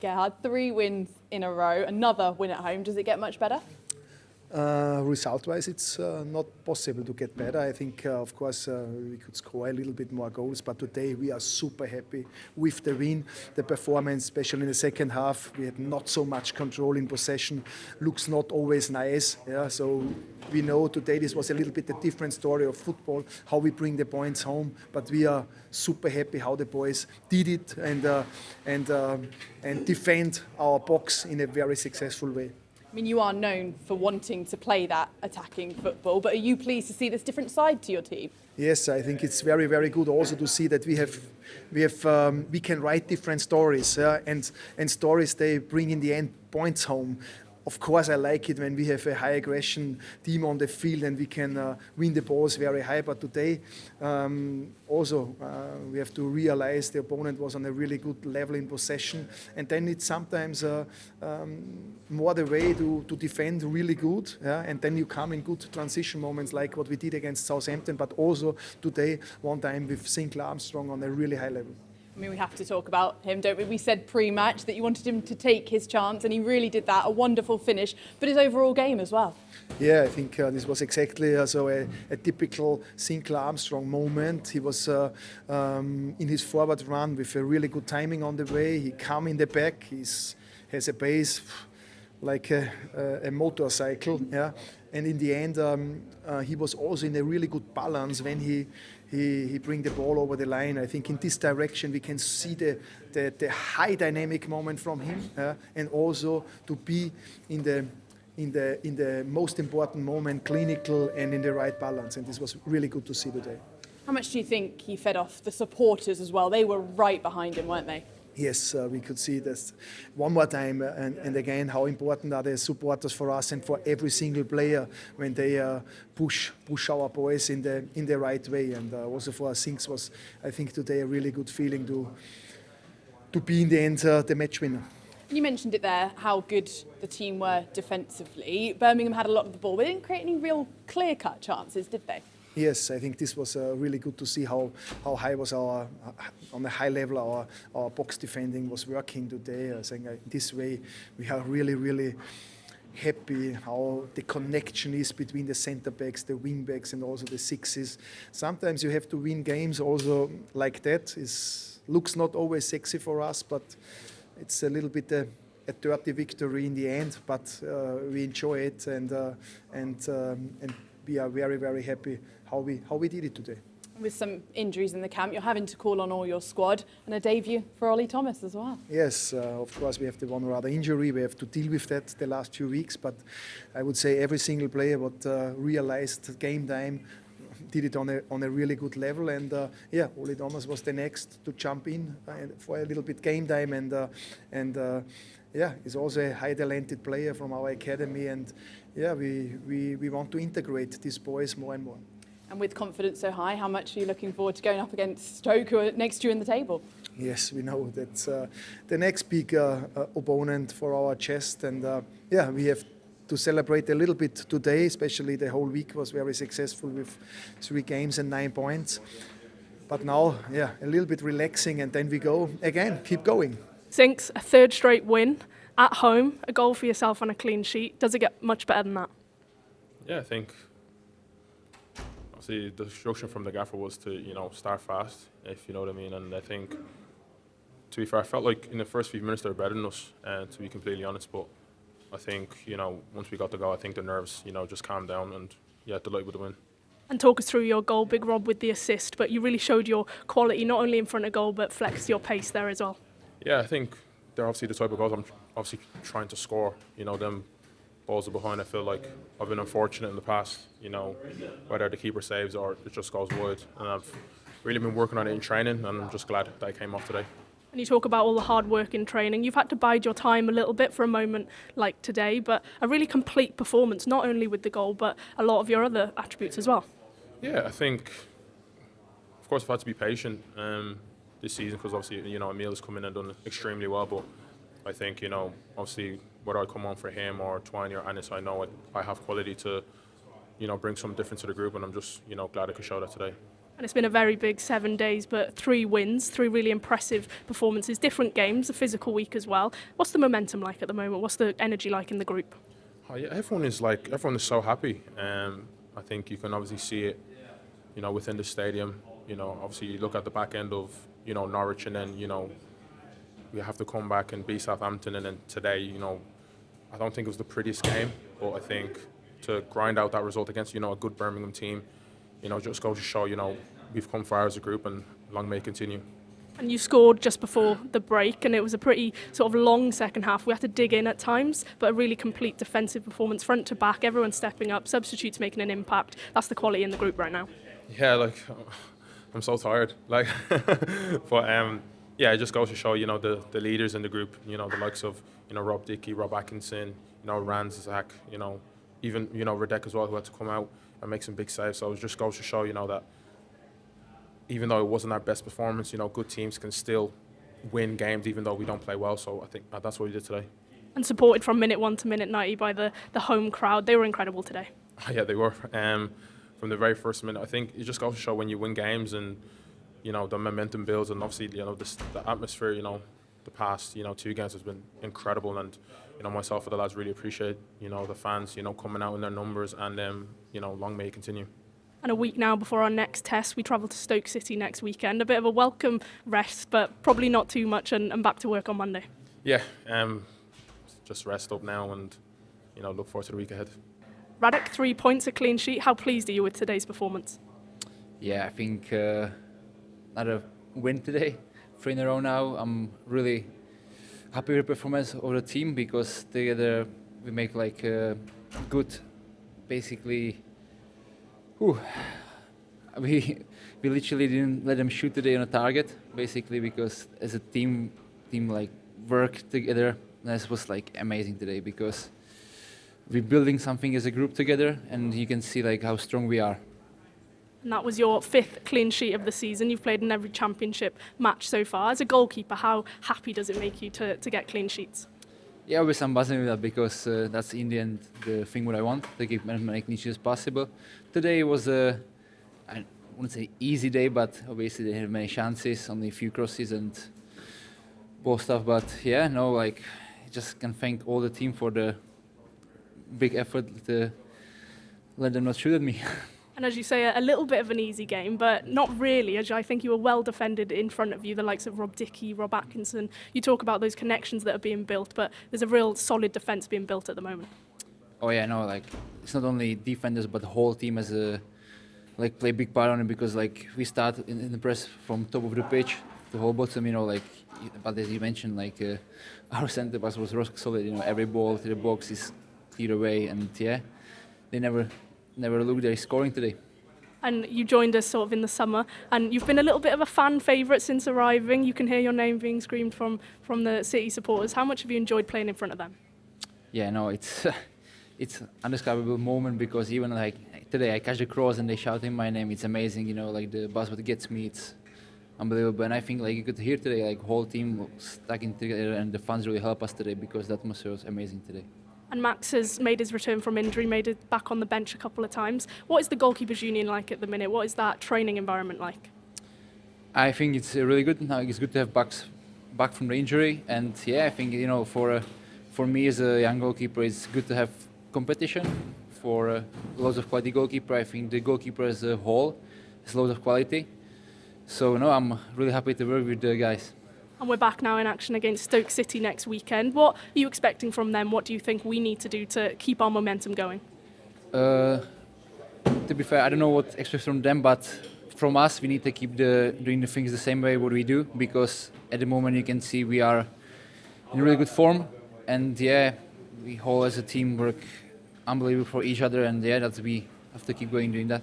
Gerhard, 3 wins in a row, another win at home. Does it get much better? Result-wise, it's not possible to get better. I think, of course, we could score a little bit more goals, but today we are super happy with the win. The performance, especially in the second half, we had not so much control in possession. Looks not always nice. Yeah, so we know today this was a little bit a different story of football, how we bring the points home. But we are super happy how the boys did it and defend our box in a very successful way. I mean, you are known for wanting to play that attacking football, but are you pleased to see this different side to your team? Yes, I think it's very, very good also to see that we can write different stories, and stories they bring in the end points home. Of course, I like it when we have a high aggression team on the field and we can win the balls very high. But today, also we have to realize the opponent was on a really good level in possession, and then it's sometimes more the way to defend really good, and then you come in good transition moments like what we did against Southampton. But also today, one time with Sinclair Armstrong on a really high level. I mean, we have to talk about him, don't we? We said pre-match that you wanted him to take his chance, and he really did that. A wonderful finish, but his overall game as well. Yeah, I think this was exactly a typical Sinclair Armstrong moment. He was in his forward run with a really good timing on the way. He come in the back. He has a pace like a motorcycle. Yeah, and in the end, he was also in a really good balance when he bring the ball over the line. I think in this direction we can see the high dynamic moment from him, and also to be in the most important moment, clinical and in the right balance. And this was really good to see today. How much do you think he fed off the supporters as well? They were right behind him, weren't they? Yes, we could see this one more time, and again, how important are the supporters for us and for every single player when they push our boys in the right way. And also for us, things was, I think, today a really good feeling to be in the end the match winner. You mentioned it there, how good the team were defensively. Birmingham had a lot of the ball, but they didn't create any real clear-cut chances, did they? Yes, I think this was really good to see how high was on a high level our box defending was working today. I think this way we are really, really happy how the connection is between the centre backs, the wing backs, and also the sixes. Sometimes you have to win games also like that. Looks not always sexy for us, but it's a little bit a dirty victory in the end. But we enjoy it and we are very, very happy how we did it today. With some injuries in the camp, you're having to call on all your squad, and a debut for Ollie Thomas as well. Yes, of course we have the one or other injury. We have to deal with that the last few weeks, but I would say every single player what realized game time did it on a really good level, and Ollie Thomas was the next to jump in for a little bit game time, and he's also a high talented player from our academy, and we want to integrate these boys more and more. And with confidence so high, how much are you looking forward to going up against Stoke, who are next to you in the table? Yes, we know that's the next big opponent for our chest, and we have to celebrate a little bit today, especially the whole week was very successful with 3 games and 9 points. But now, a little bit relaxing, and then we go again, keep going. Sinks, a 3rd straight win at home, a goal for yourself on a clean sheet. Does it get much better than that? Yeah, I think obviously the instruction from the gaffer was to start fast, if you know what I mean. And I think, to be fair, I felt like in the first few minutes they were better than us, to be completely honest. But I think once we got the goal, I think the nerves just calmed down, and delighted with the win. And talk us through your goal, Big Rob with the assist, but you really showed your quality not only in front of goal but flexed your pace there as well. Yeah, I think they're obviously the type of goals I'm obviously trying to score. Them balls are behind. I feel like I've been unfortunate in the past, whether the keeper saves or it just goes wide. And I've really been working on it in training, and I'm just glad that I came off today. And you talk about all the hard work in training. You've had to bide your time a little bit for a moment like today, but a really complete performance, not only with the goal, but a lot of your other attributes as well. Yeah, I think, of course, I've had to be patient this season because obviously, Emil's come in and done extremely well. But I think, obviously, whether I come on for him or Twine or Anis, I know I have quality to, bring some difference to the group, and I'm just, glad I could show that today. And it's been a very big 7 days, but 3 wins, 3 really impressive performances, different games, a physical week as well. What's the momentum like at the moment? What's the energy like in the group? Oh, yeah, everyone is so happy. I think you can obviously see it, within the stadium. Obviously you look at the back end of, Norwich, and then, we have to come back and beat Southampton, and then today, I don't think it was the prettiest game, but I think to grind out that result against, a good Birmingham team, just goes to show, we've come far as a group, and long may it continue. And you scored just before the break, and it was a pretty sort of long second half. We had to dig in at times, but a really complete defensive performance, front to back, everyone stepping up, substitutes making an impact. That's the quality in the group right now. Yeah, I'm so tired. But yeah, it just goes to show, the leaders in the group, the likes of, Rob Dickey, Rob Atkinson, Rand, Zach, even, Radek as well, who had to come out and make some big saves. So it just goes to show, that even though it wasn't our best performance, good teams can still win games even though we don't play well. So I think that's what we did today. And supported from minute 1 to minute 90 by the home crowd. They were incredible today. Yeah, they were. From the very first minute, I think it just goes to show when you win games and, the momentum builds, and obviously, the atmosphere, the past, 2 games has been incredible, and, myself and the lads really appreciate, the fans, coming out in their numbers, and, long may it continue. And a week now before our next test, we travel to Stoke City next weekend. A bit of a welcome rest, but probably not too much, and back to work on Monday. Yeah, just rest up now and, look forward to the week ahead. Radek, 3 points, a clean sheet. How pleased are you with today's performance? Yeah, I think another win today, 3 in a row now. I'm really happy with the performance of the team because together we make good, basically. We literally didn't let them shoot today on a target, basically, because as a team work together. This was amazing today because we're building something as a group together, and you can see how strong we are. And that was your 5th clean sheet of the season. You've played in every championship match so far. As a goalkeeper, how happy does it make you to get clean sheets? Yeah, obviously I'm buzzing with that because that's in the end the thing what I want, to keep as many clean sheets as possible. Today was I wouldn't say easy day, but obviously they had many chances, only a few crosses and ball stuff. But yeah, just can thank all the team for the big effort to let them not shoot at me. And as you say, a little bit of an easy game, but not really, as I think you were well defended in front of you, the likes of Rob Dickey, Rob Atkinson. You talk about those connections that are being built, but there's a real solid defence being built at the moment. Oh yeah, no, it's not only defenders, but the whole team has a play a big part on it because we start in the press from top of the pitch, the whole bottom, but as you mentioned, our centre pass was rock solid, every ball to the box is cleared away, and yeah, they never looked at scoring today. And you joined us sort of in the summer, and you've been a little bit of a fan favourite since arriving. You can hear your name being screamed from the City supporters. How much have you enjoyed playing in front of them? Yeah, no, it's an undescribable moment because even today I catch the cross and they shouting my name. It's amazing, the buzz what gets me. It's unbelievable, and I think you could hear today whole team stuck in together, and the fans really help us today because the atmosphere was amazing today. And Max has made his return from injury, made it back on the bench a couple of times. What is the Goalkeepers Union like at the minute? What is that training environment like? I think it's really good. Now it's good to have back from the injury, and yeah, I think for me as a young goalkeeper, it's good to have competition. For lots of quality goalkeeper, I think the goalkeeper as a whole has loads of quality. So no, I'm really happy to work with the guys. And we're back now in action against Stoke City next weekend. What are you expecting from them? What do you think we need to do to keep our momentum going? To be fair, I don't know what to expect from them, but from us, we need to keep doing the things the same way what we do, because at the moment you can see we are in really good form, and yeah, we all as a team work unbelievable for each other, and yeah, we have to keep going doing that.